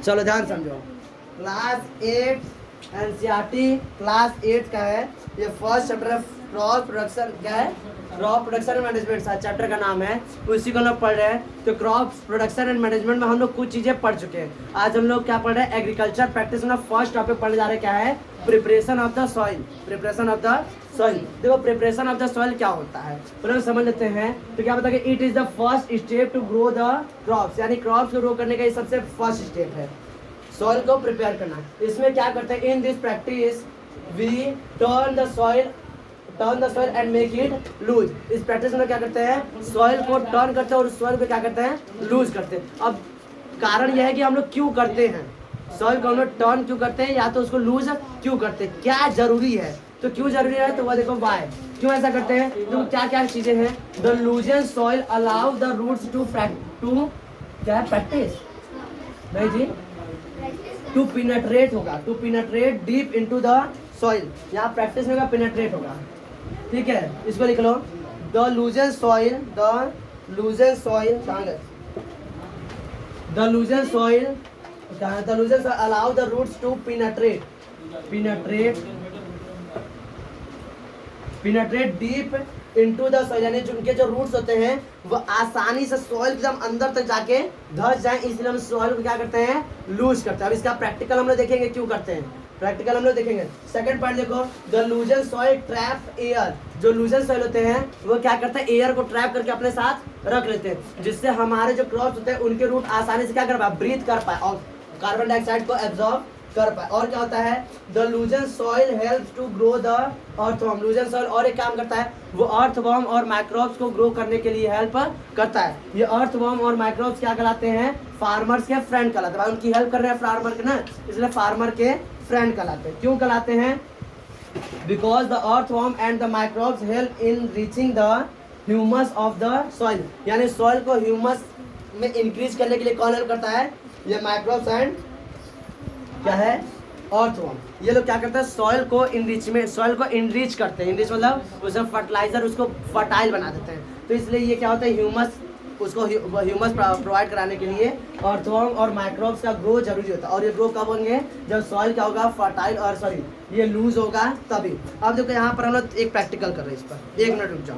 चलो ध्यान समझो। क्लास 8 एनसीईआरटी क्लास 8 का है, ये फर्स्ट चैप्टर है क्रॉप प्रोडक्शन। क्या है? Crop production and management chapter का नाम है, उसी को हम लोग पढ़ रहे हैं। तो क्रॉप प्रोडक्शन एंड मैनेजमेंट में हम लोग कुछ चीज़ें पढ़ चुके हैं। आज हम लोग क्या पढ़ रहे हैं? एग्रीकल्चर प्रैक्टिस में फर्स्ट टॉपिक पढ़ने जा रहे हैं। क्या है? Preparation of the soil. Preparation of the soil. देखो प्रिपरेशन ऑफ द सॉइल क्या होता है तो समझ लेते हैं। तो क्या बताया कि it is the first step to grow the crops, यानी क्रॉप्स को ग्रो करने का ये सबसे फर्स्ट स्टेप है, सॉइल को प्रिपेयर करना। इसमें क्या करते हैं? In this practice we turn the soil and make it loose. इस प्रैक्टिस में क्या करते हैं? सॉइल को टर्न करते हैं और सॉइल को क्या करते हैं? लूज करते हैं। अब कारण यह है कि हम लोग क्यों करते हैं, सॉइल को हम लोग टर्न क्यों करते हैं या तो उसको लूज क्यों करते हैं, क्या जरूरी है। तो क्यों जरूरी है तो वह देखो वाई, क्यों ऐसा करते हैं। तो क्या क्या चीजें हैं? The loosen soil allow the roots to क्या प्रैक्टिस नहीं जी, टू पिनेट्रेट होगा, to penetrate deep into the soil. यहाँ प्रैक्टिस में पिनेट्रेट होगा, ठीक है। इसको लिख लो, the loosen soil allow the roots to penetrate deep into the soil, यानी उनके जो रूट्स होते हैं वो आसानी से सॉइल एकदम अंदर तक जाके धंस जाए, इसलिए हम सॉइल को क्या करते हैं? लूज करते हैं। अब इसका प्रैक्टिकल हम लोग देखेंगे क्यों करते हैं, प्रैक्टिकल हम लोग देखेंगे। सेकंड पॉइंट देखो, the loosen soil trap air. जो लूजन सॉइल होते हैं वो क्या करते हैं? एयर को ट्रैप करके अपने साथ रख लेते हैं, जिससे हमारे जो क्रॉप्स होते हैं उनके रूट आसानी से क्या कर पाए? ब्रीथ कर पाए और कार्बन डाइऑक्साइड को एब्जॉर्ब कर पाए। और क्या होता है? The loosen soil help to grow the earthworm. Loosen soil और एक काम करता है, वो अर्थवर्म और माइक्रोब्स को ग्रो करने के लिए हेल्प करता है। ये अर्थवर्म और माइक्रोब्स क्या कहलाते हैं? फार्मर्स के फ्रेंड कहलाते हैं। उनकी हेल्प कर रहे हैं फार्मर के ना, इसलिए फार्मर के फ्रेंड कहलाते हैं। क्यों कहलाते हैं? Because the earthworm and the microbes help in reaching the humus of the soil, यानी सॉइल को ह्यूमस में इंक्रीज करने के लिए कौन हेल्प करता है? ये माइक्रोब्स एंड क्या है? अर्थवर्म। ये लोग क्या करते हैं? सॉइल को इनरिच करते हैं। इनरिच मतलब उसमें फर्टिलाइजर, उसको फर्टाइल बना देते हैं। तो इसलिए ये क्या होता है? ह्यूमस, उसको ह्यूमस प्रोवाइड कराने के लिए अर्थवर्म और माइक्रोब्स का ग्रो जरूरी होता है। और ये ग्रो कब होंगे? जब सॉइल क्या होगा? फर्टाइल और ये लूज होगा तभी। अब देखो यहाँ पर हम लोग एक प्रैक्टिकल कर रहे हैं, इस पर 1 मिनट रुक जाओ।